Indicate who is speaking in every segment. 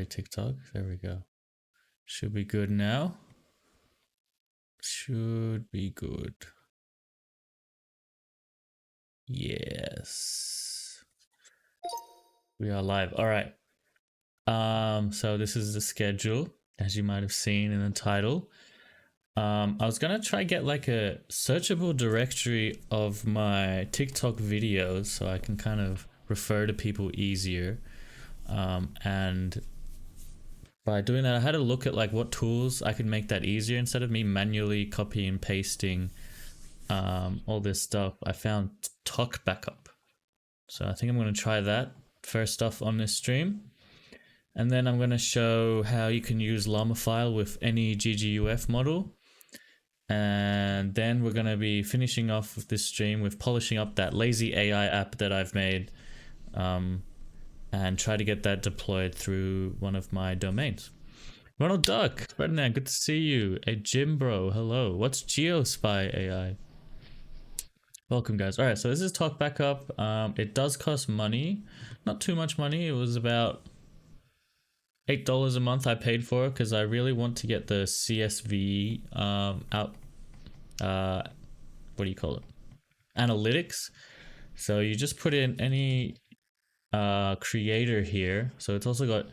Speaker 1: Sorry, TikTok. There we go. Should be good now. Should be good. Yes. We are live. All right. So this is the schedule, as you might have seen in the title. I was gonna try get like a searchable directory of my TikTok videos so I can kind of refer to people easier. And by doing that, I had to look at like what tools I could make that easier instead of me manually copy and pasting all this stuff. I found tokbackup. So I think I'm gonna try that first off on this stream. And then I'm gonna show how you can use LLamafile with any GGUF model. And then we're going to be finishing off with this stream with polishing up that lazy AI app that I've made and try to get that deployed through one of my domains. Ronald Duck, Ferdinand, good to see you. A Jim Bro, hello. What's GeoSpy AI? Welcome, guys. All right, so this is Talk Backup. It does cost money, not too much money. It was about $8 a month I paid for it because I really want to get the CSV out. What do you call it? Analytics. So you just put in any creator here. So it's also got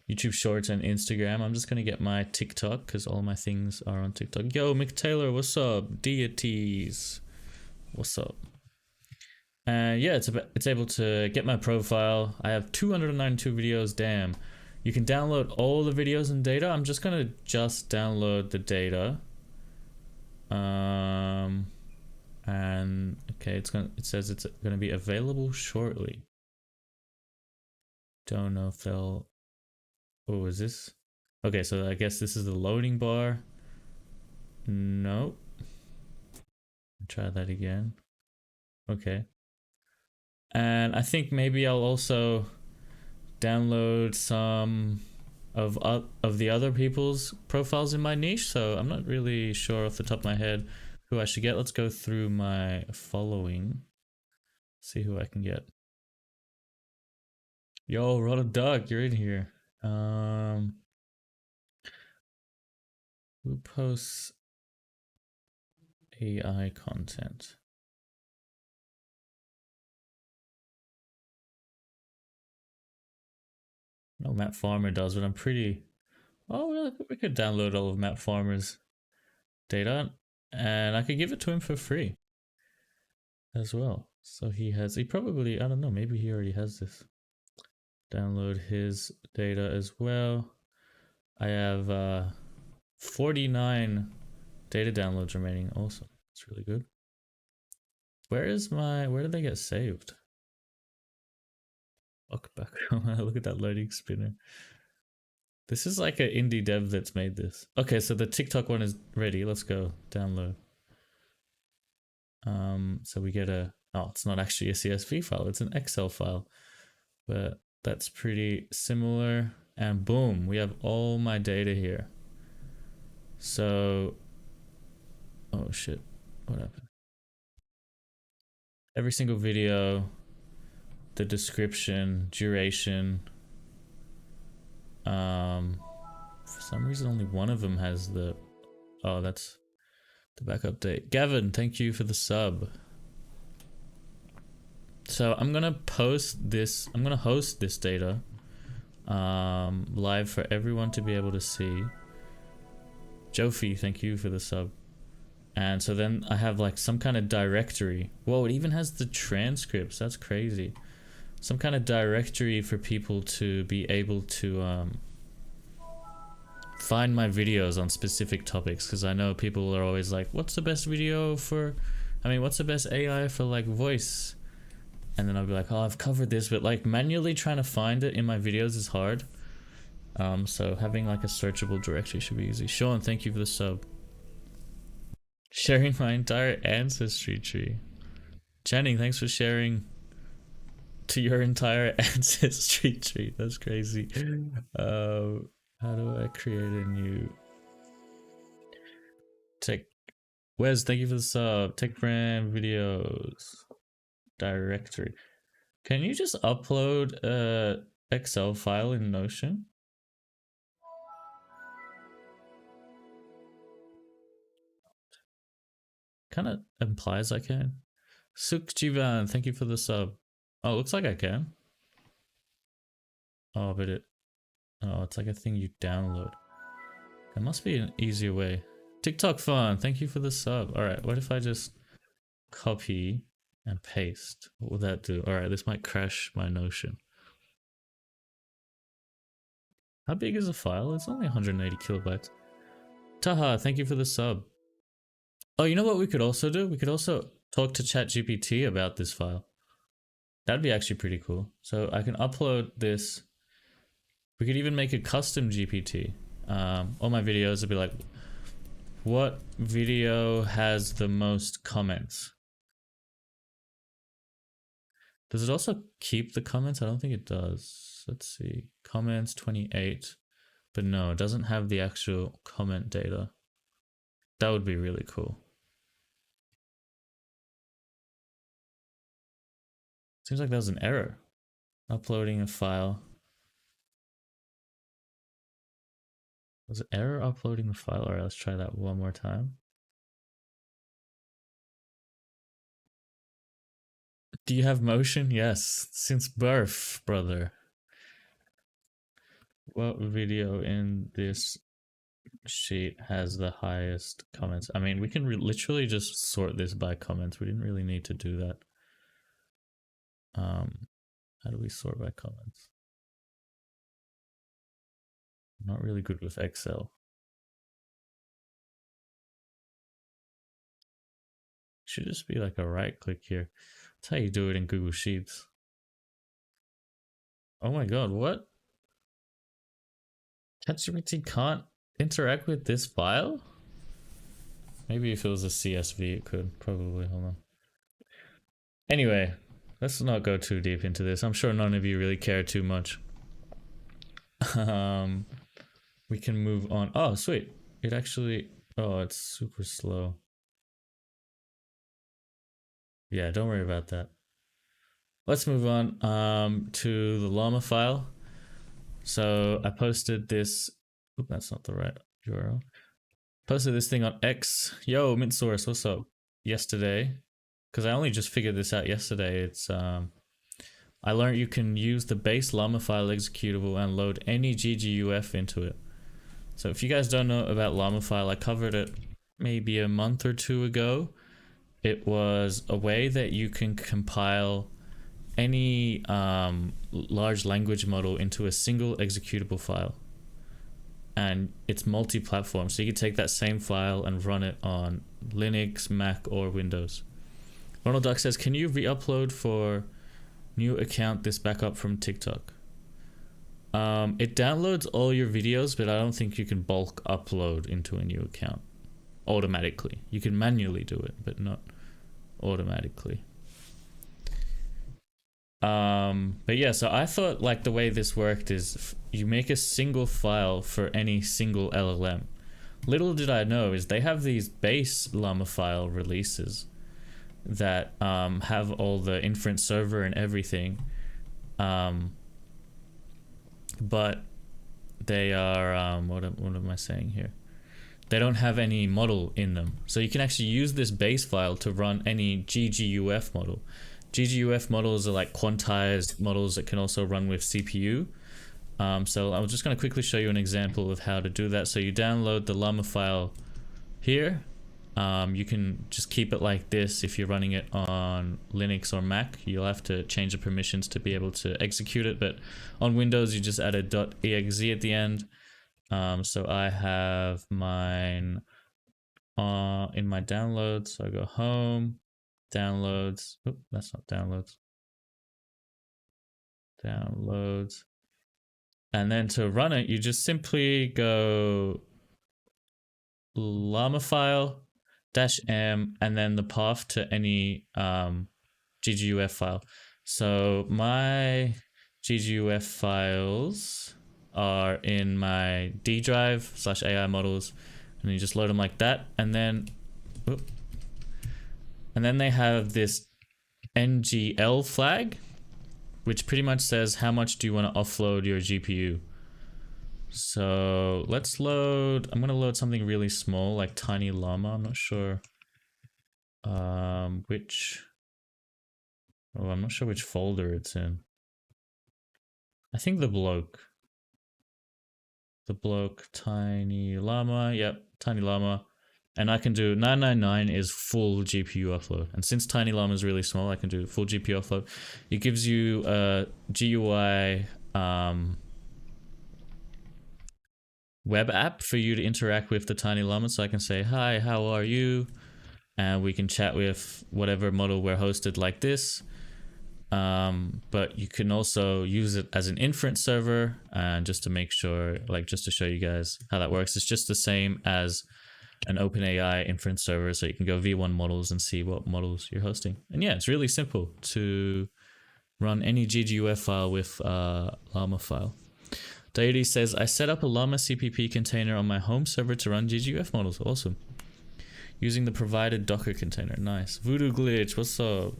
Speaker 1: YouTube Shorts and Instagram. I'm just gonna get my TikTok because all my things are on TikTok. Yo, Mick Taylor, what's up? Deities, what's up? And yeah, it's able to get my profile. I have 292 videos. Damn. You can download all the videos and data. I'm just gonna download the data. And okay, it says it's gonna be available shortly. Don't know if they'll. Oh, is this? Okay, so I guess this is the loading bar. Nope. Try that again. Okay. And I think maybe I'll also download some of the other people's profiles in my niche, so I'm not really sure off the top of my head who I should get. Let's go through my following, see who I can get. Yo, Ronald Duck, you're in here. Who posts AI content? No, Matt Farmer does, but I'm pretty. Oh, we could download all of Matt Farmer's data, and I could give it to him for free as well. So he probably, I don't know, maybe he already has this. Download his data as well. I have 49 data downloads remaining. Also, it's really good. Where did they get saved? Look back. Look at that loading spinner. This is like an indie dev that's made this. Okay, so the TikTok one is ready. Let's go download. So we get it's not actually a CSV file, it's an Excel file, but that's pretty similar. And boom, we have all my data here. So, oh shit, what happened? Every single video, the description, duration. For some reason only one of them has the, oh, that's the backup date. Gavin, thank you for the sub. So I'm gonna host this data live for everyone to be able to see. Jofi, thank you for the sub. And so then I have like some kind of directory. Whoa, it even has the transcripts. That's crazy. Some kind of directory for people to be able to find my videos on specific topics, because I know people are always like, what's the best video for, what's the best AI for like voice? And then I'll be like, oh, I've covered this, but like manually trying to find it in my videos is hard. So having like a searchable directory should be easy. Sean, thank you for the sub. Sharing my entire ancestry tree. Channing, thanks for sharing to your entire ancestry tree. That's crazy. How do I create a new tech? Wes, thank you for the sub. Tech brand videos directory. Can you just upload a Excel file in Notion? Kind of implies I can. Sukjivan, thank you for the sub. Oh, looks like I can. Oh, but it's like a thing you download. There must be an easier way. TikTok fun, thank you for the sub. Alright, what if I just copy and paste? What would that do? Alright, this might crash my Notion. How big is the file? It's only 180 kilobytes. Taha, thank you for the sub. Oh, you know what we could also do? We could also talk to ChatGPT about this file. That'd be actually pretty cool. So I can upload this. We could even make a custom GPT. All my videos would be like, what video has the most comments? Does it also keep the comments? I don't think it does. Let's see. Comments 28. But no, it doesn't have the actual comment data. That would be really cool. Seems like there's an error. Uploading a file. Was it error uploading the file? Alright, let's try that one more time. Do you have motion? Yes, since birth, brother. What video in this sheet has the highest comments? I mean, we can literally just sort this by comments. We didn't really need to do that. How do we sort by comments? I'm not really good with Excel. Should just be like a right click here. That's how you do it in Google Sheets. Oh my god, what? ChatGPT can't interact with this file? Maybe if it was a CSV it could, probably, hold on. Anyway, let's not go too deep into this. I'm sure none of you really care too much. We can move on. Oh, sweet. It actually, oh, it's super slow. Yeah, don't worry about that. Let's move on to the LLamafile. So I posted this, oop, that's not the right URL. Posted this thing on X. Yo, mint source, what's up? Yesterday, because I only just figured this out yesterday. It's I learned you can use the base LLamafile executable and load any GGUF into it. So if you guys don't know about LLamafile, I covered it maybe a month or two ago. It was a way that you can compile any large language model into a single executable file. And it's multi-platform, so you can take that same file and run it on Linux, Mac, or Windows. Ronald Duck says, can you re-upload for new account this backup from TikTok? It downloads all your videos, but I don't think you can bulk upload into a new account automatically. You can manually do it, but not automatically. But yeah, so I thought like the way this worked is you make a single file for any single LLM. Little did I know is they have these base LLamafile releases that have all the inference server and everything, but they are what am I saying here? They don't have any model in them, so you can actually use this base file to run any GGUF model. GGUF models are like quantized models that can also run with CPU. So I'm just going to quickly show you an example of how to do that. So you download the LLamafile here. You can just keep it like this if you're running it on Linux or Mac. You'll have to change the permissions to be able to execute it, but on Windows you just add a .exe at the end. So I have mine in my downloads. So I go home, downloads. Oop, that's not downloads. Downloads. And then to run it, you just simply go LLamafile -m and then the path to any GGUF file. So my GGUF files are in my D drive /AI models, and you just load them like that, and then they have this NGL flag, which pretty much says how much do you want to offload your GPU. So let's load, I'm going to load something really small like Tiny Llama. I'm not sure which, oh, I'm not sure which folder it's in. I think the bloke, tiny llama. Yep, tiny llama. And I can do 999 is full GPU offload. And since tiny llama is really small, I can do full GPU offload. It gives you a GUI web app for you to interact with the tiny llama. So I can say, hi, how are you? And we can chat with whatever model we're hosted like this. But you can also use it as an inference server, and just to make sure, like, just to show you guys how that works, it's just the same as an OpenAI inference server, so you can go v1 models and see what models you're hosting. And yeah, it's really simple to run any GGUF file with LLamafile. Deity says, I set up a Llama CPP container on my home server to run GGUF models. Awesome. Using the provided Docker container. Nice. Voodoo Glitch, what's up?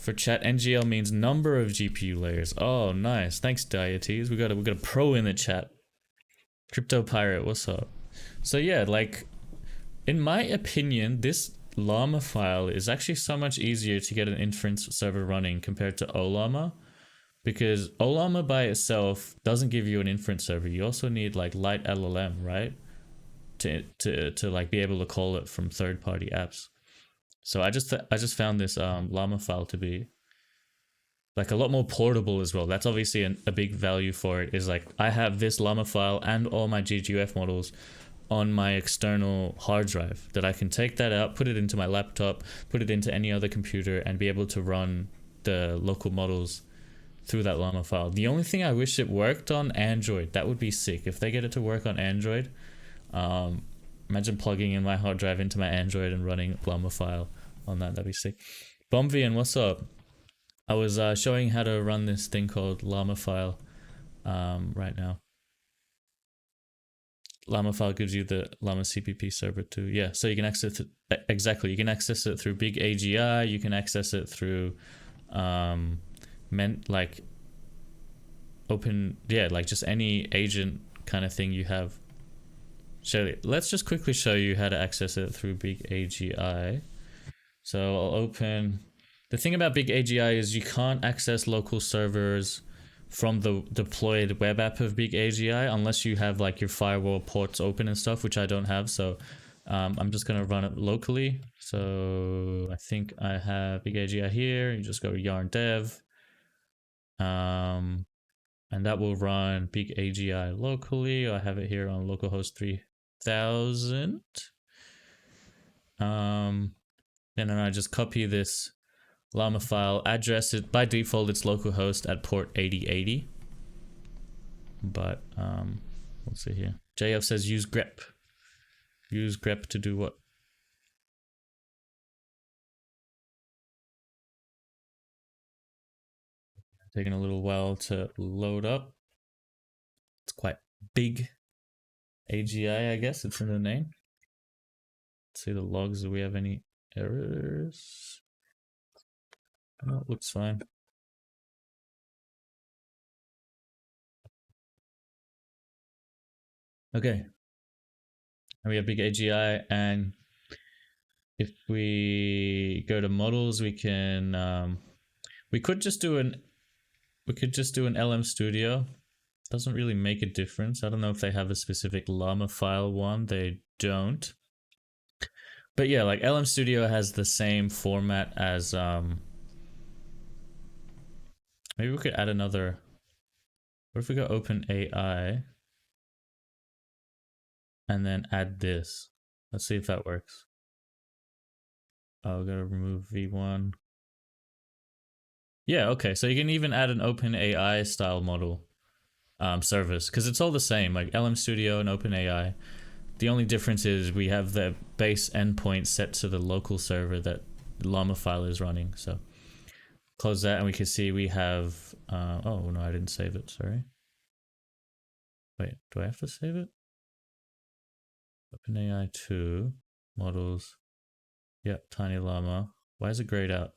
Speaker 1: For chat, NGL means number of GPU layers. Oh, nice. Thanks, Deities. We got a pro in the chat. Crypto Pirate, what's up? So yeah, like, in my opinion, this LLamafile is actually so much easier to get an inference server running compared to Ollama, because Ollama by itself doesn't give you an inference server. You also need like light LLM, right? To like be able to call it from third-party apps. So I just found this LLamafile to be like a lot more portable as well. That's obviously a big value for it, is like I have this LLamafile and all my GGUF models on my external hard drive that I can take that out, put it into my laptop, put it into any other computer, and be able to run the local models through that LLamafile. The only thing I wish it worked on Android. That would be sick if they get it to work on Android. Imagine plugging in my hard drive into my Android and running LLamafile on that. That'd be sick. Bomvian, what's up? I was showing how to run this thing called LLamafile right now. LLamafile gives you the Llama CPP server too. Yeah, so you can access it exactly. You can access it through big AGI. You can access it through like open, yeah, like just any agent kind of thing you have. So let's just quickly show you how to access it through big AGI. So I'll open. The thing about big AGI is you can't access local servers from the deployed web app of big AGI unless you have like your firewall ports open and stuff, which I don't have. So I'm just gonna run it locally. So I think I have big AGI here. You just go to yarn dev, and that will run big AGI locally. I have it here on localhost 3000. And then I just copy this LLamafile address. It by default it's localhost at port 8080, but let's see here. JF says use grep. Use grep to do what? Taking a little while to load up. It's quite big. AGI, I guess it's in the name. Let's see the logs. Do we have any errors? Oh, it looks fine. Okay. And we have big AGI, and if we go to models, we can we could just do an LM Studio. Doesn't really make a difference. I don't know if they have a specific LLamafile one. They don't. But yeah, like LM Studio has the same format as maybe we could add another. What if we go OpenAI and then add this? Let's see if that works. Oh, we gotta remove V1. Yeah, okay. So you can even add an OpenAI style model service, because it's all the same, like LM Studio and OpenAI. The only difference is we have the base endpoint set to the local server that LLamafile is running. So close that, and we can see we have. Oh no, I didn't save it. Sorry. Wait, do I have to save it? OpenAI 2 models. Yep, tiny llama. Why is it grayed out?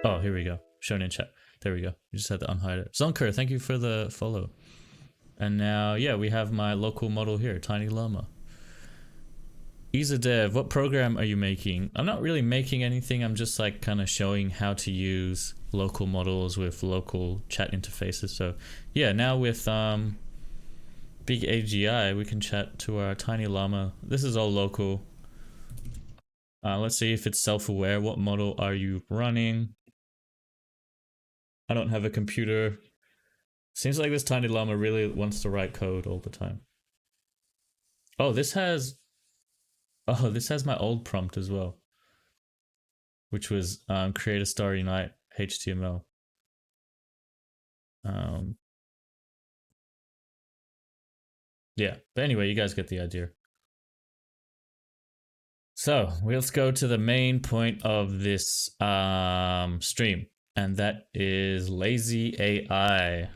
Speaker 1: Oh, here we go. Shown in chat. There we go. You just had to unhide it. Zonker, thank you for the follow. And now, yeah, we have my local model here, tiny llama. Ease a dev, what program are you making? I'm not really making anything. I'm just like kind of showing how to use local models with local chat interfaces. So yeah, now with big AGI, we can chat to our tiny llama. This is all local. Let's see if it's self-aware. What model are you running? I don't have a computer. Seems like this tiny llama really wants to write code all the time. Oh, this has my old prompt as well, which was create a Starry Night HTML. Yeah, but anyway, you guys get the idea. So let's go to the main point of this stream, and that is lazy AI.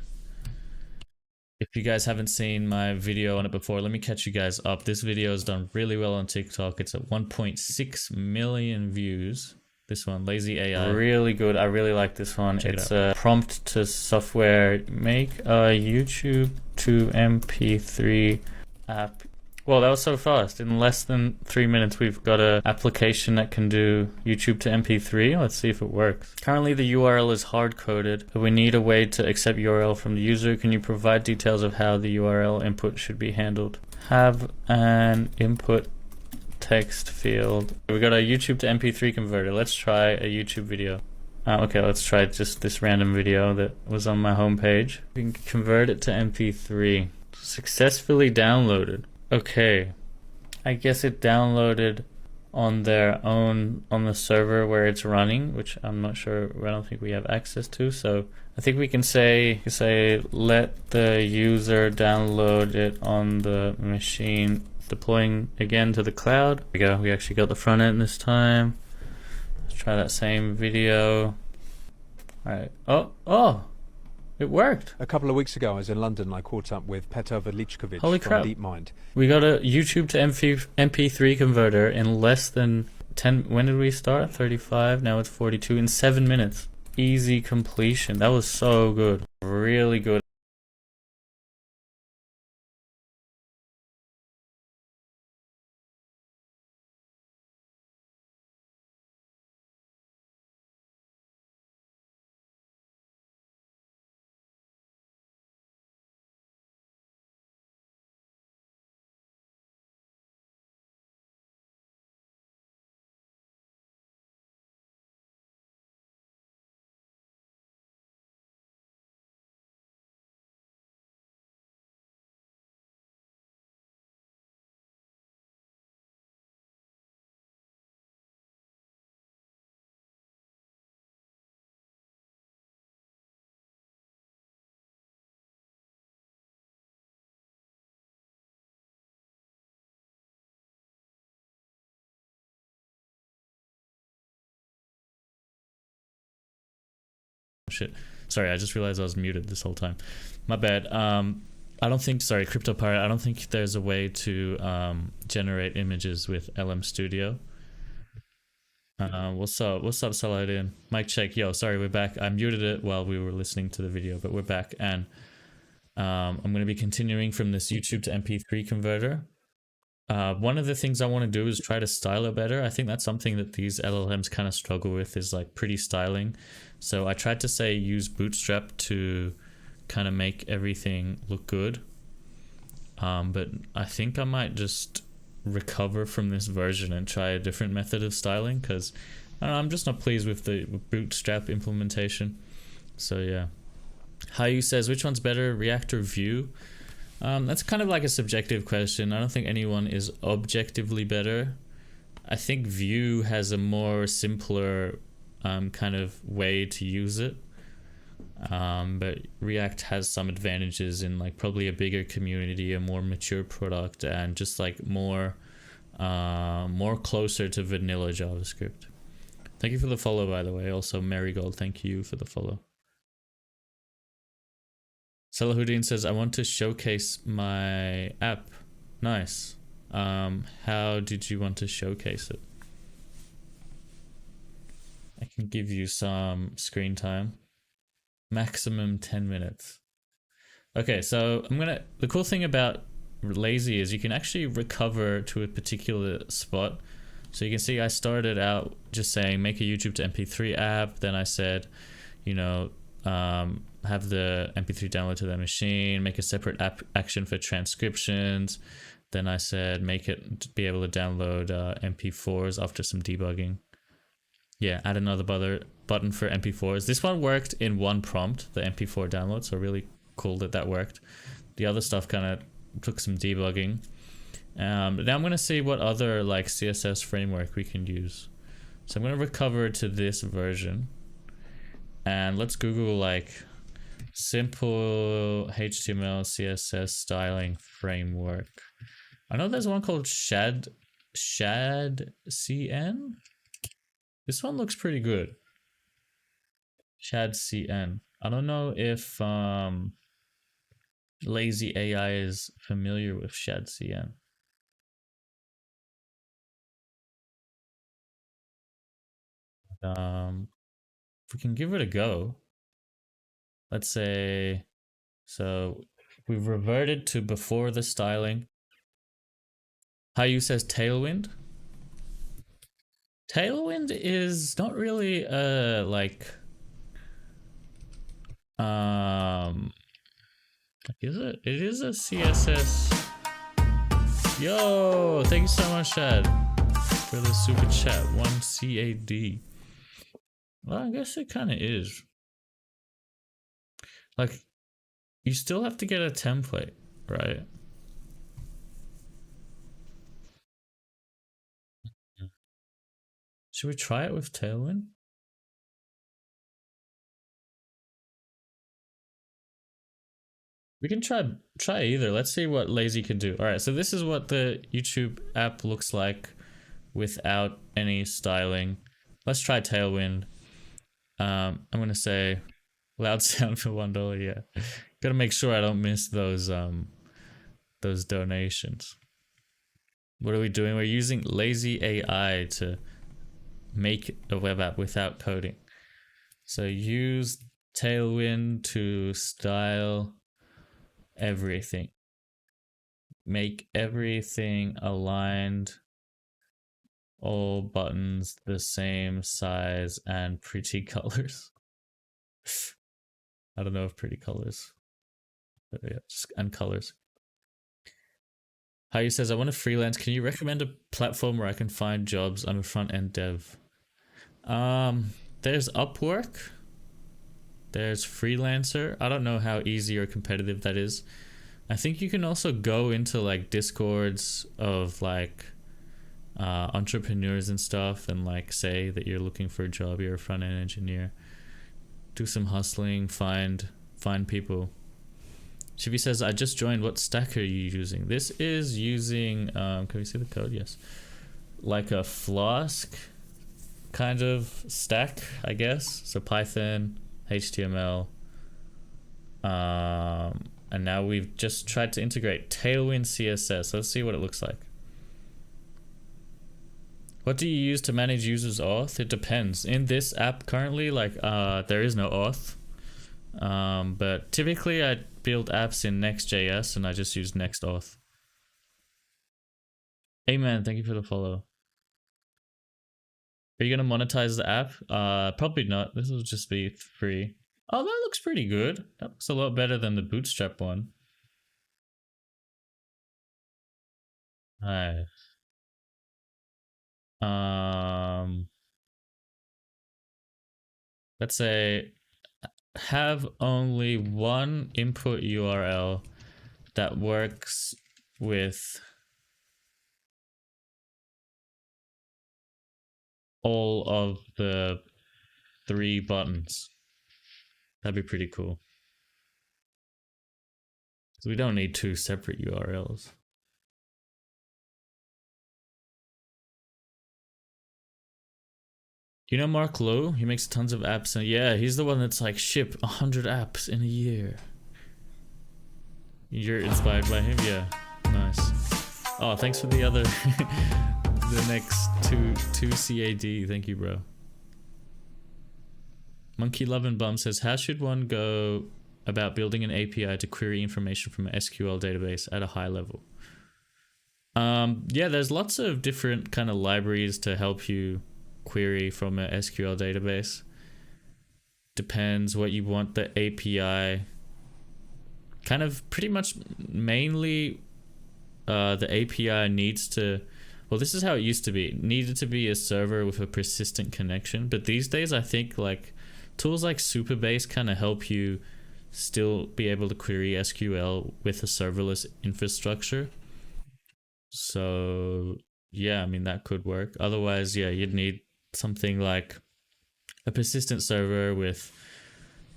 Speaker 1: If you guys haven't seen my video on it before, let me catch you guys up. This video has done really well on TikTok. It's at 1.6 million views. This one, lazy AI. Really good. I really like this one. It's a prompt to software. Make a YouTube to MP3 app. Well, that was so fast. In less than 3 minutes, we've got an application that can do YouTube to MP3. Let's see if it works. Currently, the URL is hard-coded, but we need a way to accept URL from the user. Can you provide details of how the URL input should be handled? Have an input text field. We got a YouTube to MP3 converter. Let's try a YouTube video. Okay, let's try just this random video that was on my homepage. We can convert it to MP3. Successfully downloaded. Okay, I guess it downloaded on their own, on the server where it's running, which I'm not sure, I don't think we have access to. So I think we can say let the user download it on the machine, deploying again to the cloud. There we go, we actually got the front end this time. Let's try that same video. All right, oh. It worked.
Speaker 2: A couple of weeks ago, I was in London and I caught up with Petr Velichkovic from DeepMind.
Speaker 1: We got a YouTube to MP3 converter in less than 10... When did we start? 35. Now it's 42 in 7 minutes. Easy completion. That was so good. Really good. Shit. Sorry, I just realized I was muted this whole time. My bad. I don't think, sorry, Crypto Pirate, I don't think there's a way to generate images with LM Studio. What's up, Saladin? Mic check. Yo, sorry, we're back. I muted it while we were listening to the video, but we're back, and I'm going to be continuing from this YouTube to MP3 converter. One of the things I want to do is try to style it better. I think that's something that these LLMs kind of struggle with, is like pretty styling. So I tried to say use Bootstrap to kind of make everything look good. But I think I might just recover from this version and try a different method of styling, because I'm just not pleased with the Bootstrap implementation. So yeah. Hayu says, which one's better, React or Vue? That's kind of like a subjective question. I don't think anyone is objectively better. I think Vue has a more simpler kind of way to use it. But React has some advantages in like probably a bigger community, a more mature product, and just like more closer to vanilla JavaScript. Thank you for the follow, by the way. Also, Marigold, thank you for the follow. Salahuddin says, I want to showcase my app. Nice. How did you want to showcase it? I can give you some screen time. Maximum 10 minutes. Okay, so the cool thing about lazy is you can actually recover to a particular spot. So you can see I started out just saying make a YouTube to MP3 app. Then I said, you know, have the MP3 download to the machine, make a separate app action for transcriptions. Then I said make it be able to download MP4s after some debugging. Yeah, add another button for MP4s. This one worked in one prompt, the MP4 download, so really cool that worked. The other stuff kind of took some debugging. Now I'm going to see what other like CSS framework we can use. So I'm going to recover to this version. And let's Google like simple HTML CSS styling framework. I know there's one called Shad CN. This one looks pretty good. Shad CN. I don't know if Lazy AI is familiar with Shad CN. We can give it a go. Let's say, so we've reverted to before the styling. Hayu says Tailwind. Tailwind is not really like is it? It is a CSS. Yo, thank you so much, Shad, for the super chat. 1 CAD. Well, I guess it kind of is. Like, you still have to get a template, right? Should we try it with Tailwind? We can try either. Let's see what Lazy can do. All right, so this is what the YouTube app looks like without any styling. Let's try Tailwind. I'm gonna say loud sound for $1. Yeah, gotta make sure I don't miss those donations. What are we doing? We're using Lazy AI to make a web app without coding. So use Tailwind to style everything. Make everything aligned. All buttons the same size and pretty colors. I don't know if pretty colors. But yeah, and colors. Hayu says, I want to freelance. Can you recommend a platform where I can find jobs? I'm a front-end dev. There's Upwork. There's Freelancer. I don't know how easy or competitive that is. I think you can also go into like Discords of like entrepreneurs and stuff and like say that you're looking for a job, you're a front-end engineer. Do some hustling, find people. Shivi says, I just joined. What stack are you using? This is using, can we see the code? Yes. Like a Flask kind of stack, I guess. So Python, HTML. And now we've just tried to integrate Tailwind CSS. Let's see what it looks like. What do you use to manage users' auth? It depends. In this app currently, like there is no auth. But typically I build apps in Next.js and I just use NextAuth. Amen, thank you for the follow. Are you gonna monetize the app? Probably not. This will just be free. Oh, that looks pretty good. That looks a lot better than the Bootstrap one. Nice. Let's say have only one input URL that works with all of the 3 buttons. That'd be pretty cool. So we don't need 2 separate URLs. You know Mark Lowe? He makes tons of apps, and yeah, he's the one that's like ship 100 apps in a year. You're inspired by him? Yeah, nice. Oh, thanks for the other, the next two CAD. Thank you, bro. Monkey Love and Bum says, how should one go about building an API to query information from an SQL database at a high level? Yeah, there's lots of different kind of libraries to help you query from a SQL database. Depends what you want the API. Kind of pretty much mainly the API needs to, well, this is how it used to be. It needed to be a server with a persistent connection. But these days, I think like tools like Supabase kind of help you still be able to query SQL with a serverless infrastructure. So yeah, I mean that could work. Otherwise, yeah, you'd need something like a persistent server with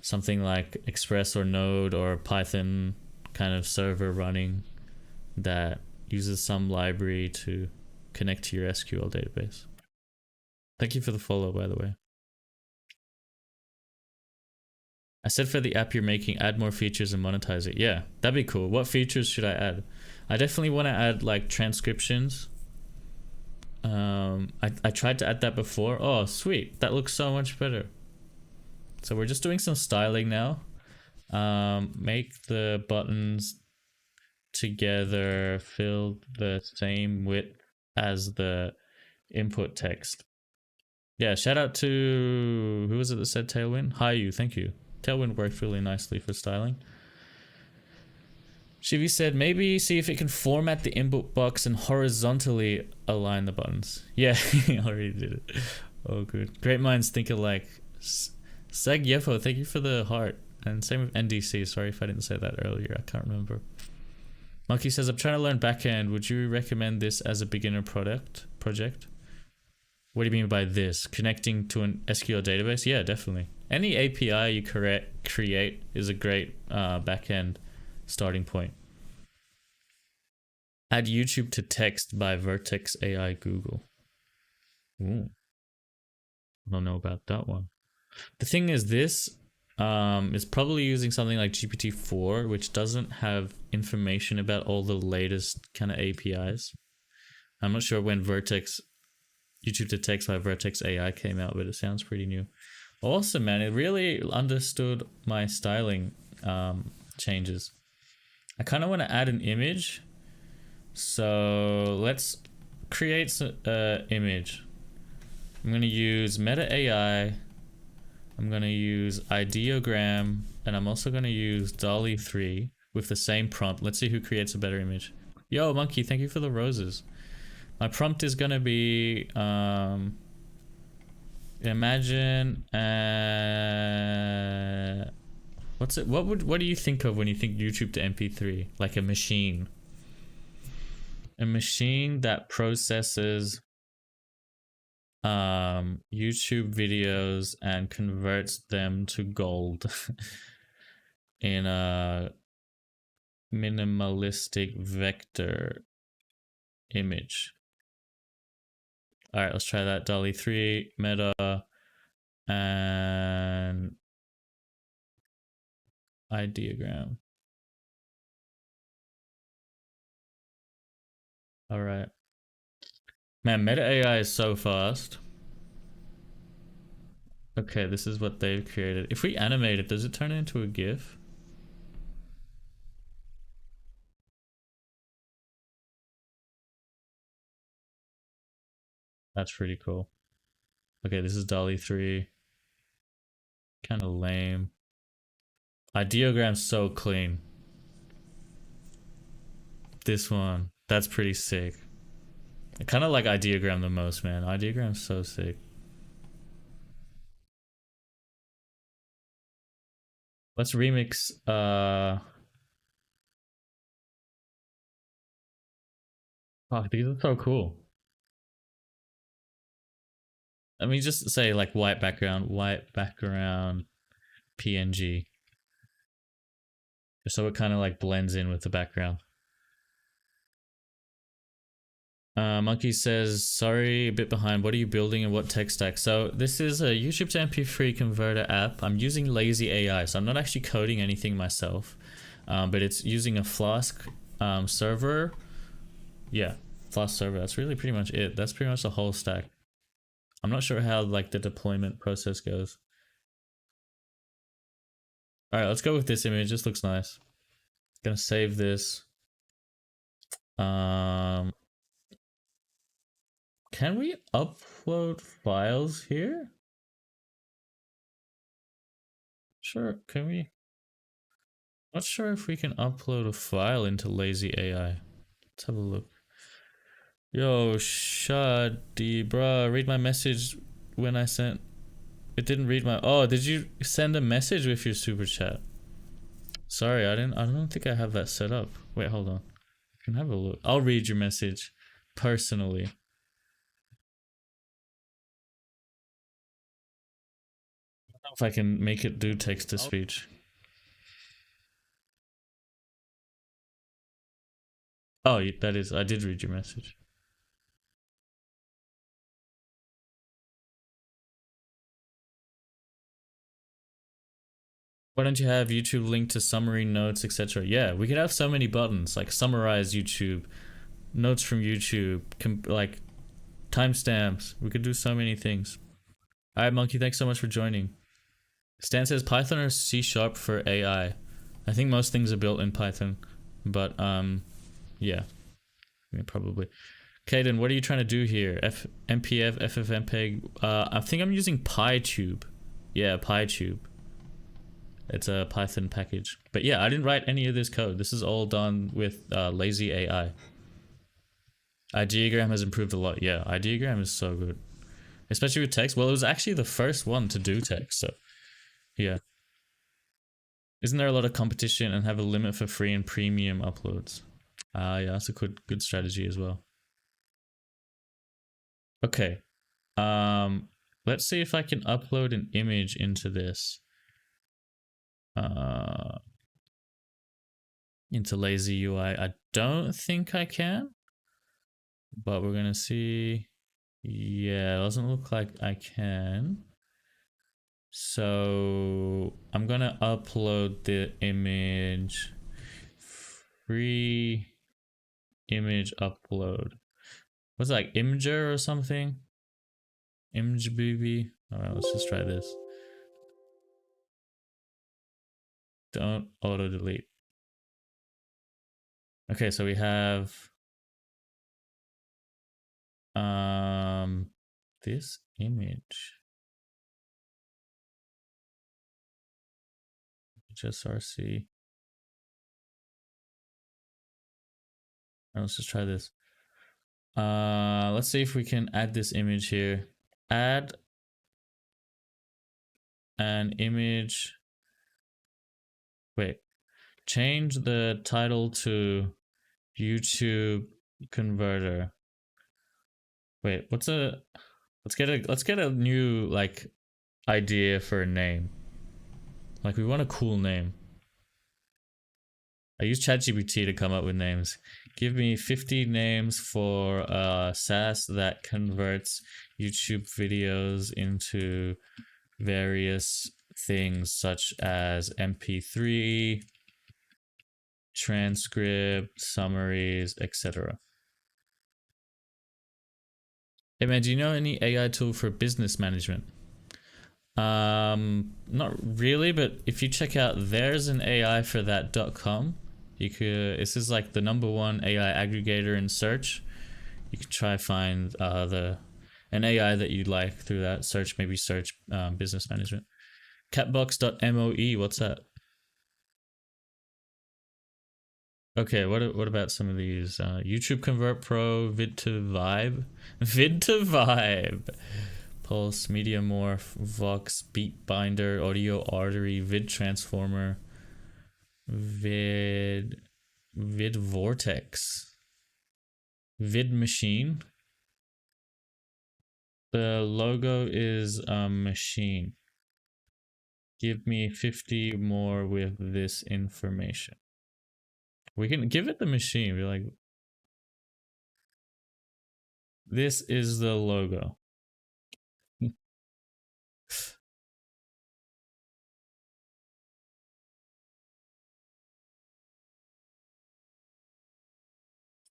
Speaker 1: something like Express or Node or Python kind of server running that uses some library to connect to your SQL database. Thank you for the follow, by the way. I said for the app you're making, add more features and monetize it. Yeah, that'd be cool. What features should I add? I definitely want to add like transcriptions. I tried to add that before. Oh, sweet. That looks so much better. So we're just doing some styling now. Make the buttons together fill the same width as the input text. Yeah, shout out to, who was it that said Tailwind? Hi you, thank you. Tailwind worked really nicely for styling. Shivi said maybe see if it can format the input box and horizontally align the buttons. Yeah, I already did it. Oh, good. Great minds think alike. Seg Yefo, thank you for the heart. And same with NDC. Sorry if I didn't say that earlier. I can't remember. Monkey says, I'm trying to learn backend. Would you recommend this as a beginner project? What do you mean by this? Connecting to an SQL database? Yeah, definitely. Any API you create is a great backend starting point. Add YouTube to text by Vertex AI Google. Ooh. I don't know about that one. The thing is, this is probably using something like GPT-4, which doesn't have information about all the latest kind of APIs. I'm not sure when YouTube to text by Vertex AI came out, but it sounds pretty new. Awesome, man. It really understood my styling changes. I kind of want to add an image. So let's create an image. I'm going to use Meta AI. I'm going to use ideogram, and I'm also going to use DALL-E 3 with the same prompt. Let's see who creates a better image. Yo, Monkey, thank you for the roses. My prompt is going to be imagine what's it? What do you think of when you think YouTube to MP3? Like a machine. A machine that processes YouTube videos and converts them to gold in a minimalistic vector image. All right, let's try that. DALL-E 3, Meta, and ideogram. All right. Man, Meta AI is so fast. Okay, this is what they've created. If we animate it, does it turn it into a GIF? That's pretty cool. Okay, this is DALL-E 3. Kind of lame. Ideogram's so clean. This one, that's pretty sick. I kind of like ideogram the most, man. Ideogram's so sick. Let's remix oh, these are so cool. Let me just say like white background PNG. So it kind of like blends in with the background. Monkey says, sorry, a bit behind. What are you building and what tech stack? So this is a YouTube to MP3 converter app. I'm using lazy AI, so I'm not actually coding anything myself, but it's using a Flask server. Yeah, Flask server. That's really pretty much it. That's pretty much the whole stack. I'm not sure how like the deployment process goes. All right, let's go with this image. This looks nice. Gonna save this. Can we upload files here? Sure, can we? Not sure if we can upload a file into Lazy AI. Let's have a look. Yo, Shadi, bruh, read my message when I sent. It didn't read my. Oh, did you send a message with your super chat? Sorry, I didn't. I don't think I have that set up. Wait, hold on. I can have a look. I'll read your message personally. I don't know if I can make it do text to speech. Oh, that is. I did read your message. Why don't you have YouTube linked to summary, notes, etc.? Yeah, we could have so many buttons like summarize YouTube, notes from YouTube, like timestamps. We could do so many things. All right, Monkey, thanks so much for joining. Stan says Python or C# for AI. I think most things are built in Python, but yeah, probably. Kaden, what are you trying to do here? MPF, FFmpeg. I think I'm using PyTube. Yeah, PyTube. It's a Python package. But yeah, I didn't write any of this code. This is all done with Lazy AI. Ideogram has improved a lot. Yeah, Ideogram is so good. Especially with text. Well, it was actually the first one to do text, so yeah. Isn't there a lot of competition and have a limit for free and premium uploads? Yeah, that's a good strategy as well. Okay. Let's see if I can upload an image into this. Into Lazy UI. I don't think I can, but we're gonna see. Yeah, it doesn't look like I can. So I'm gonna upload the image. Free image upload. What's it, like Imgur or something? ImageBB. Alright, let's just try this. Don't auto delete. Okay, so we have this image. HSRC. Let's just try this. Let's see if we can add this image here. Add an image. Wait. Change the title to YouTube converter. Wait, let's get a new like idea for a name. Like we want a cool name. I use ChatGPT to come up with names. Give me 50 names for SaaS that converts YouTube videos into various things such as MP3, transcript, summaries, etc. Hey man, do you know any AI tool for business management? Not really, but if you check out there's an AI for that.com, you could, this is like the #1 AI aggregator in search. You could try find an AI that you'd like through that search, maybe search business management. Catbox.moe, what's that? Okay, what about some of these? YouTube Convert Pro, Vid2Vibe, Vid2Vibe, Pulse, Media Morph, Vox, Beat Binder, Audio Artery, Vid Transformer, Vid Vortex, Vid Machine. The logo is a machine. Give me 50 more with this information. We can give it the machine. Be like, this is the logo.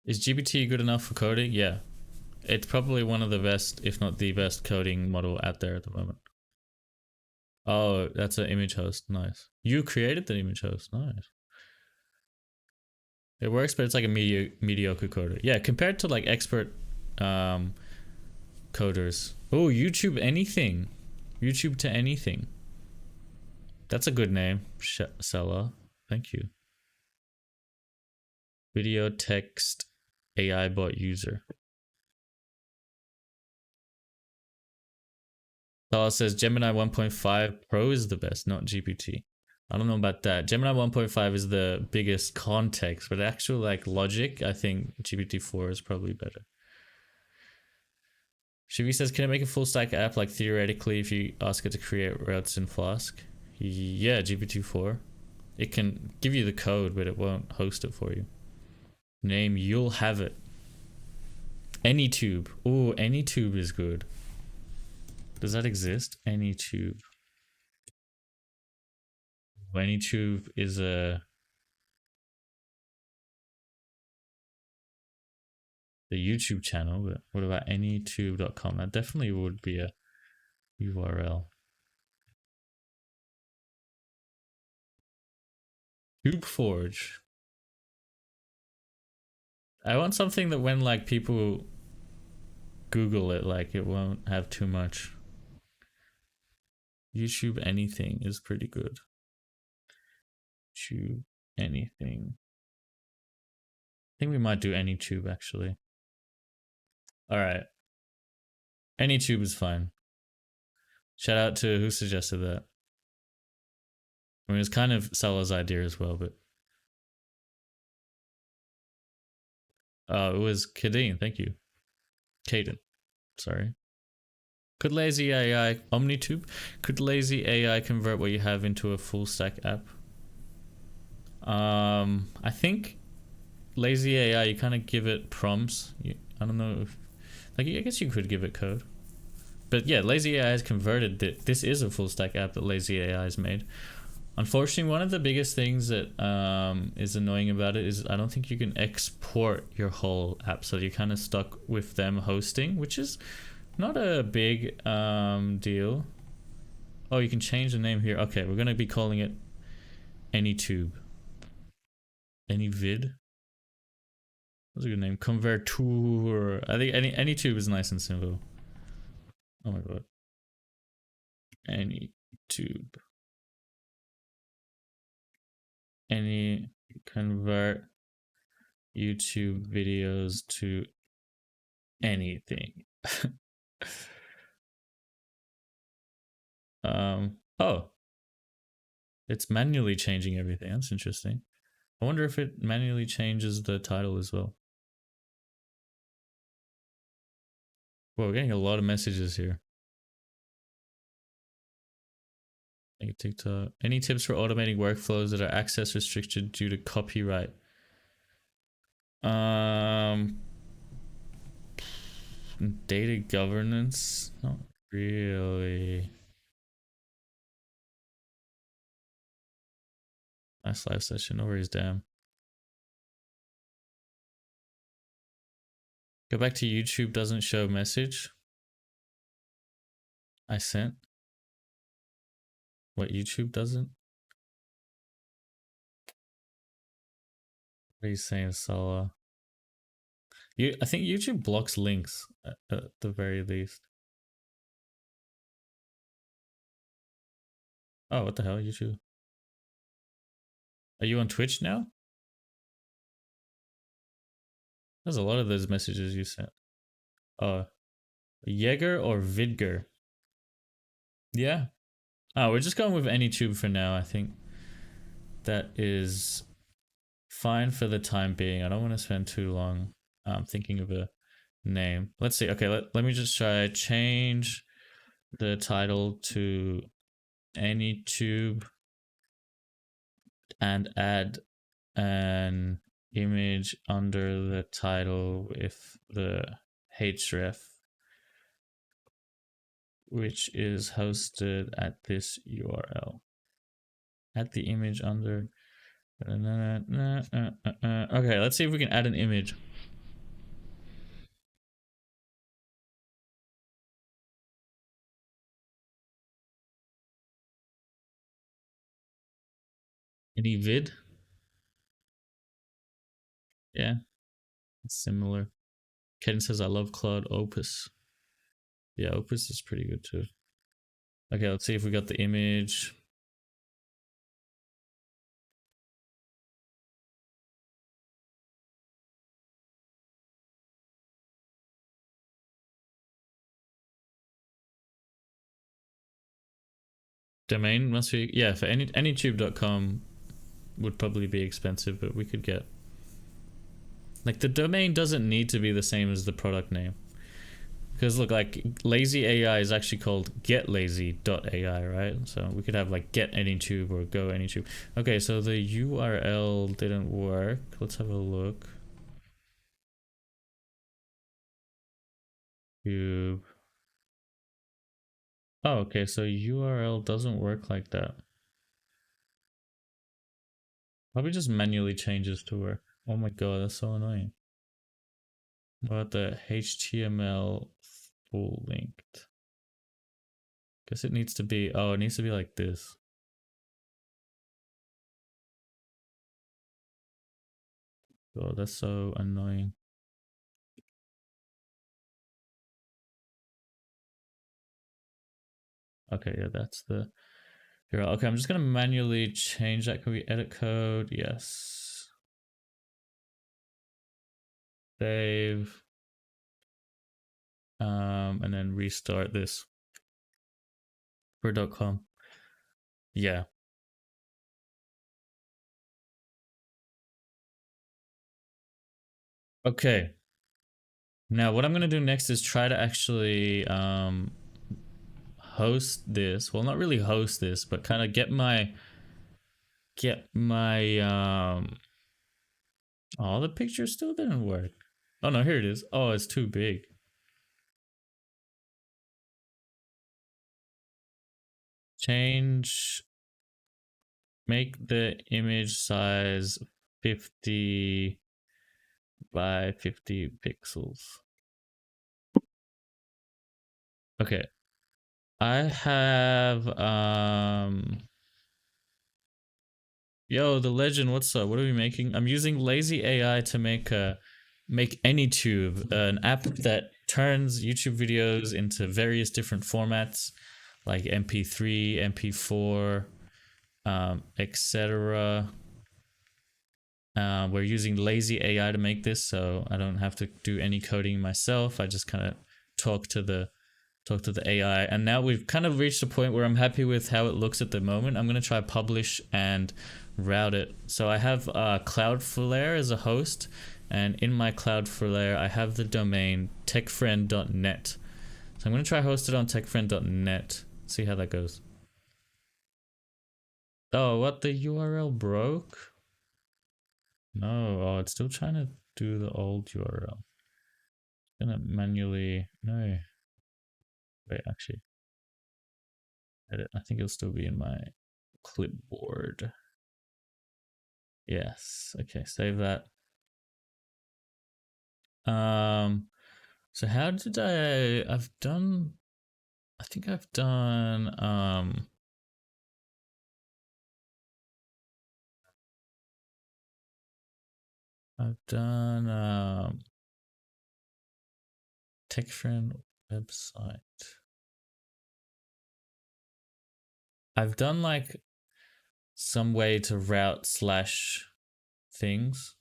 Speaker 1: Is GPT good enough for coding? Yeah. It's probably one of the best, if not the best coding model out there at the moment. Oh, that's an image host. Nice. You created the image host. Nice. It works, but it's like a mediocre coder. Yeah, compared to like expert coders. Oh, YouTube anything. YouTube to anything. That's a good name, Seller. Thank you. Video text AI bot user. Seller says Gemini 1.5 Pro is the best, not GPT. I don't know about that. Gemini 1.5 is the biggest context, but actual like logic, I think GPT-4 is probably better. Shivi says, can it make a full stack app like theoretically if you ask it to create routes in Flask? Yeah, GPT-4. It can give you the code, but it won't host it for you. Name, you'll have it. AnyTube. Oh, AnyTube is good. Does that exist? AnyTube. AnyTube is the YouTube channel, but what about anytube.com? That definitely would be a URL. TubeForge. I want something that when like people Google it, like it won't have too much. YouTube anything is pretty good. YouTube anything. I think we might do AnyTube actually. All right. AnyTube is fine. Shout out to who suggested that. I mean, it's kind of Salah's idea as well, but it was Kadeen. Thank you, Caden. Sorry. Could lazy AI OmniTube? Could lazy AI convert what you have into a full stack app? I think lazy AI, you kind of give it prompts. I don't know if, like, I guess you could give it code. But yeah, lazy AI has converted that. This is a full stack app that lazy AI has made. Unfortunately, one of the biggest things that is annoying about it is I don't think you can export your whole app, so you're kind of stuck with them hosting, which is not a big deal. Oh, you can change the name here. Okay, we're gonna be calling it AnyTube. AnyVid. That's a good name. Convertur. I think AnyTube is nice and simple. Oh my god. AnyTube. Any convert YouTube videos to anything. Oh, it's manually changing everything. That's interesting. I wonder if it manually changes the title as well. Well, we're getting a lot of messages here. Thank you, TikTok. Any tips for automating workflows that are access restricted due to copyright? Data governance? Not really. Nice live session. No worries, damn. Go back to YouTube, doesn't show message. I sent. What, YouTube doesn't? What are you saying, Sala? I think YouTube blocks links at the very least. Oh, what the hell, YouTube? Are you on Twitch now? There's a lot of those messages you sent. Jaeger or Vidger? Yeah. Oh, we're just going with AnyTube for now. I think that is fine for the time being. I don't want to spend too long thinking of a name. Let's see. Okay, let me just try change the title to AnyTube and add an image under the title with the href, which is hosted at this URL. Add the image under. Okay, let's see if we can add an image. Any vid? Yeah, it's similar. Ken says, I love Cloud Opus. Yeah, Opus is pretty good too. Okay, let's see if we got the image. Domain must be, yeah, for anytube.com would probably be expensive, but we could get, like, the domain doesn't need to be the same as the product name. Because look, like, lazy AI is actually called getlazy.ai, right? So we could have like get anytube or go anytube. Okay, so the URL didn't work. Let's have a look. Tube. Oh, okay, so URL doesn't work like that. Probably just manually changes to work. Oh my god, that's so annoying. What about the HTML full linked? Guess it needs to be, oh, it needs to be like this. God, that's so annoying. Okay, yeah, that's the, here. Okay, I'm just gonna manually change that. Can we edit code? Yes. Save. And then restart this for .com. Yeah. Okay. Now what I'm gonna do next is try to actually host this. Well, not really host this, but kind of get my oh, the picture still didn't work. Oh no, here it is. Oh, it's too big. Change, make the image size 50 by 50 pixels. Okay. I have yo, the legend, what's up? What are we making? I'm using lazy AI to make AnyTube, an app that turns YouTube videos into various different formats like MP3, MP4, etc. We're using lazy AI to make this, so I don't have to do any coding myself. I just kind of talk to the AI, and now we've kind of reached a point where I'm happy with how it looks at the moment. I'm going to try publish and route it. So I have Cloudflare as a host, and in my Cloudflare I have the domain techfriend.net. So I'm going to try host it on techfriend.net, see how that goes. Oh, what, the URL broke? No, oh, it's still trying to do the old URL. I'm gonna manually, no, wait, actually, edit. I think it'll still be in my clipboard. Yes. Okay, save that. So how did I've done, I think I've done TechFriend website. I've done like some way to route slash things.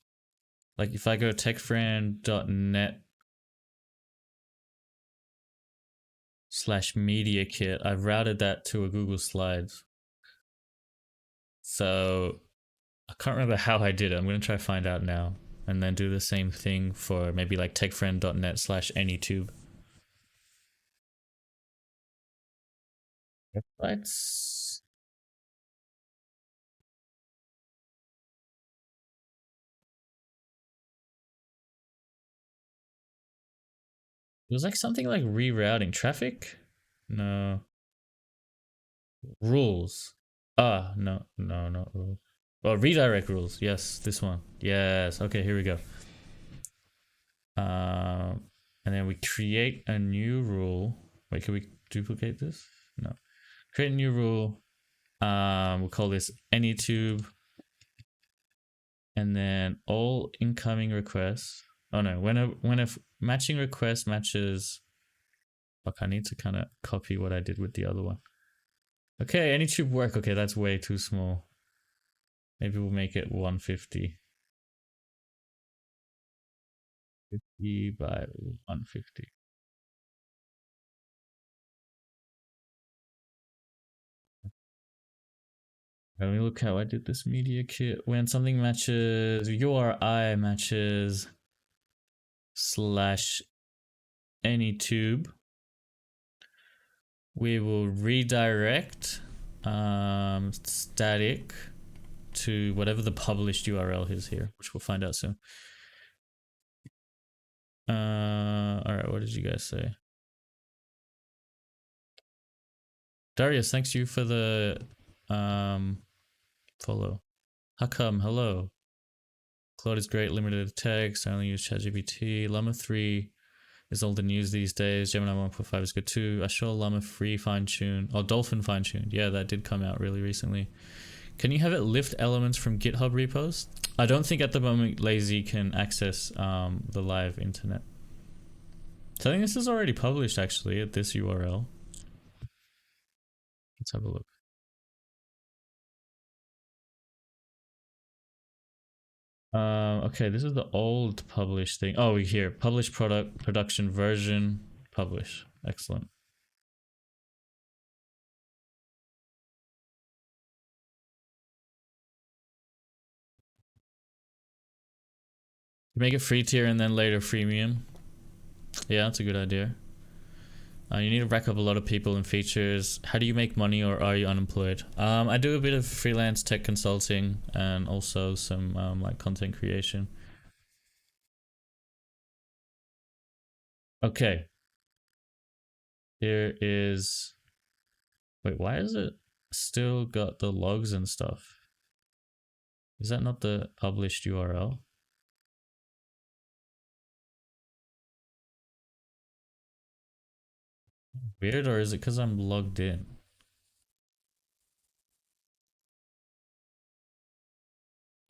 Speaker 1: Like if I go techfriend.net /media kit, I've routed that to a Google Slides. So I can't remember how I did it. I'm going to try to find out now and then do the same thing for maybe like techfriend.net /anytube. Let's, it was like something like rerouting traffic. No. Rules. Ah, no, not rules. Well, redirect rules. Yes, this one. Yes. Okay, here we go. And then we create a new rule. Wait, can we duplicate this? No. Create a new rule. We'll call this anytube. And then all incoming requests. Oh no, when a matching request matches Fuck, I need to kind of copy what I did with the other one. Okay, any tube work. Okay, that's way too small. Maybe we'll make it 150. 50 by 150. Let me look how I did this media kit. When something matches URI matches slash any tube, we will redirect static to whatever the published URL is here, which we'll find out soon. Alright, what did you guys say? Darius, thanks you for the follow. How come? Hello. Claude is great, limited text. I only use ChatGPT. Llama 3 is all the news these days. Gemini 1.5 is good too. I saw Llama 3 fine-tuned. Oh, Dolphin fine-tuned. Yeah, that did come out really recently. Can you have it lift elements from GitHub repos? I don't think at the moment Lazy can access the live internet. So I think this is already published actually at this URL. Let's have a look. Okay, this is the old published thing. Oh, here, publish product, production version, publish. Excellent. Make it free tier and then later freemium. Yeah, that's a good idea. You need to rack up a lot of people and features. How do you make money, or are you unemployed? I do a bit of freelance tech consulting and also some like content creation. Okay. Here is... Wait, why is it still got the logs and stuff? Is that not the published URL? Weird, or is it because I'm logged in?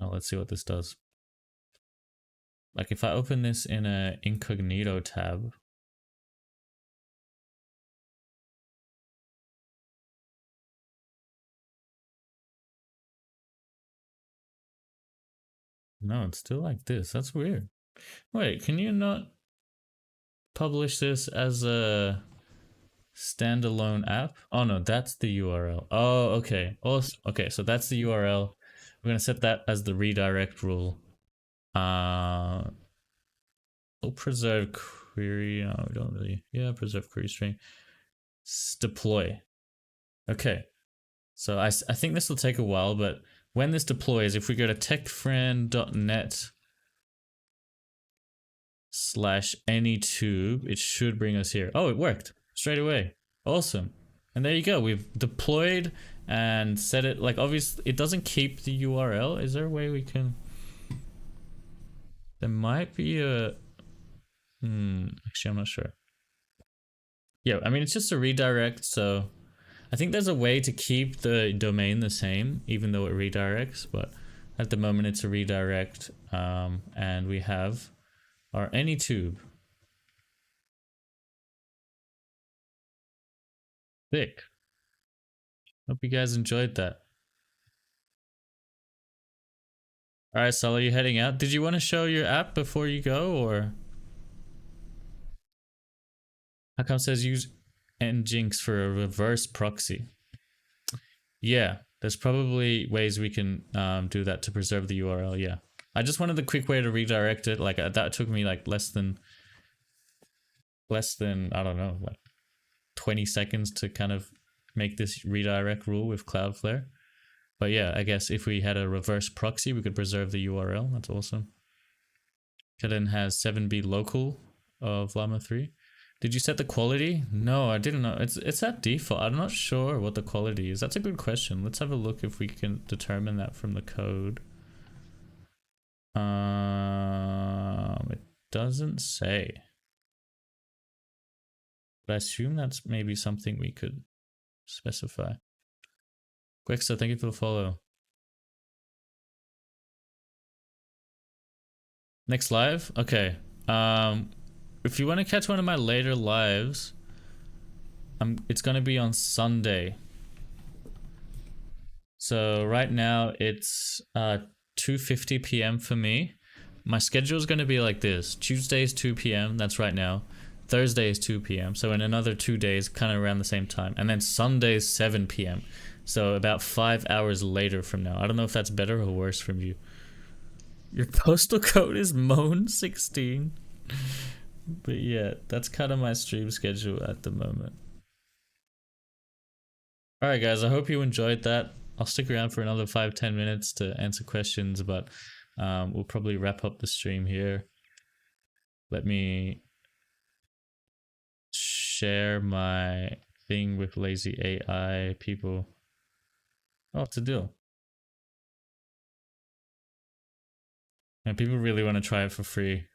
Speaker 1: Oh, let's see what this does. Like if I open this in a incognito tab. No, it's still like this. That's weird. Wait, can you not publish this as a standalone app? Oh no, that's the URL. Oh, okay. Awesome. Okay, so that's the URL. We're gonna set that as the redirect rule. We'll preserve query. No, we don't really. Yeah, preserve query string. Deploy. Okay. So I think this will take a while, but when this deploys, if we go to techfriend.net /anytube, it should bring us here. Oh, it worked straight away. Awesome. And there you go. We've deployed and set it, like, obviously it doesn't keep the URL. Is there a way we can... There might be a... actually, I'm not sure. Yeah, I mean, it's just a redirect, so I think there's a way to keep the domain the same, even though it redirects, but at the moment it's a redirect, and we have our AnyTube. Thick. Hope you guys enjoyed that. Alright, Sal, are you heading out? Did you want to show your app before you go, or? How come it says use nginx for a reverse proxy? Yeah, there's probably ways we can do that to preserve the URL, yeah. I just wanted the quick way to redirect it. Like that took me like less than, I don't know, like 20 seconds to kind of make this redirect rule with Cloudflare. But yeah, I guess if we had a reverse proxy, we could preserve the URL. That's awesome. Kden has 7B local of Llama 3. Did you set the quality? No, I didn't know. It's at default. I'm not sure what the quality is. That's a good question. Let's have a look if we can determine that from the code. It doesn't say. But I assume that's maybe something we could specify. Quickster, thank you for the follow. Next live? Okay. If you want to catch one of my later lives, It's gonna be on Sunday. So right now it's 2:50 p.m. for me. My schedule is gonna be like this: Tuesday is 2 p.m. That's right now. Thursday is 2 p.m. So in another 2 days, kind of around the same time, and then Sunday is 7 p.m. So about 5 hours later from now. I don't know if that's better or worse from you. Your postal code is Moan16. But yeah, that's kind of my stream schedule at the moment. Alright guys, I hope you enjoyed that. I'll stick around for another 5-10 minutes to answer questions, but we'll probably wrap up the stream here. Let me share my thing with lazy AI people. Oh, what to do? And people really want to try it for free.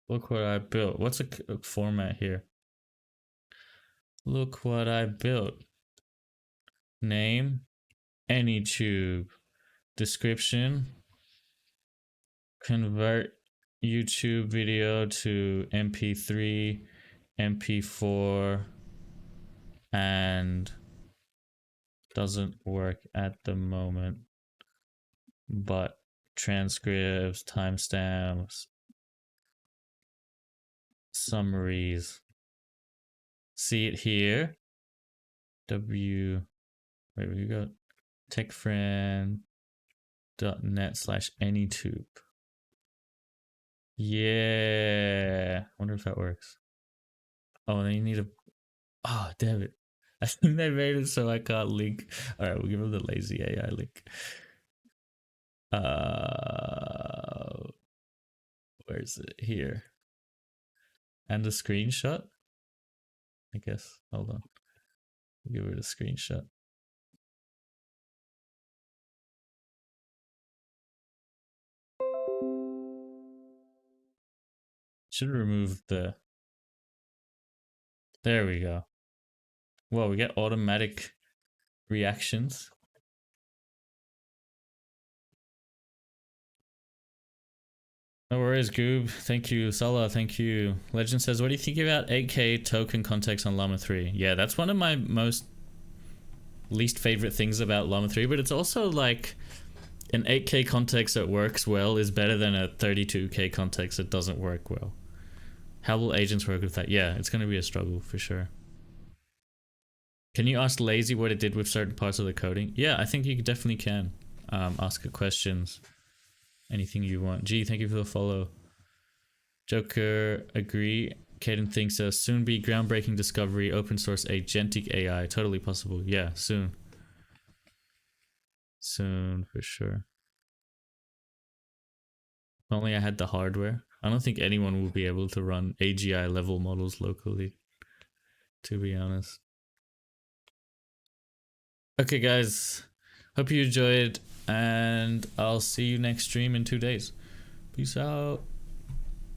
Speaker 1: Look what I built. What's a format here? Look what I built. Name, AnyTube. Description, convert YouTube video to MP3, MP4, and doesn't work at the moment, but transcripts, timestamps, summaries. See it here. Wait, we got techfriend.net/AnyTube. Yeah, wonder if that works. Oh, then you need a. Oh, damn it. I think they made it so I can't link. Alright, we'll give them the lazy AI link. Where's it? Here. And the screenshot? I guess. Hold on. Give it a screenshot. Should remove the. There we go. Whoa, we get automatic reactions. No worries, Goob. Thank you. Salah, thank you. Legend says, what do you think about 8K token context on Llama 3? Yeah, that's one of my most least favorite things about Llama 3, but it's also like an 8K context that works well is better than a 32K context that doesn't work well. How will agents work with that? Yeah, it's going to be a struggle for sure. Can you ask Lazy what it did with certain parts of the coding? Yeah, I think you definitely can. Ask it questions. Anything you want. Gee, thank you for the follow. Joker, agree. Caden thinks a soon be groundbreaking discovery, open source agentic AI. Totally possible. Yeah, soon. Soon, for sure. If only I had the hardware. I don't think anyone will be able to run AGI level models locally, to be honest. Okay, guys. Hope you enjoyed, and I'll see you next stream in 2 days. Peace out.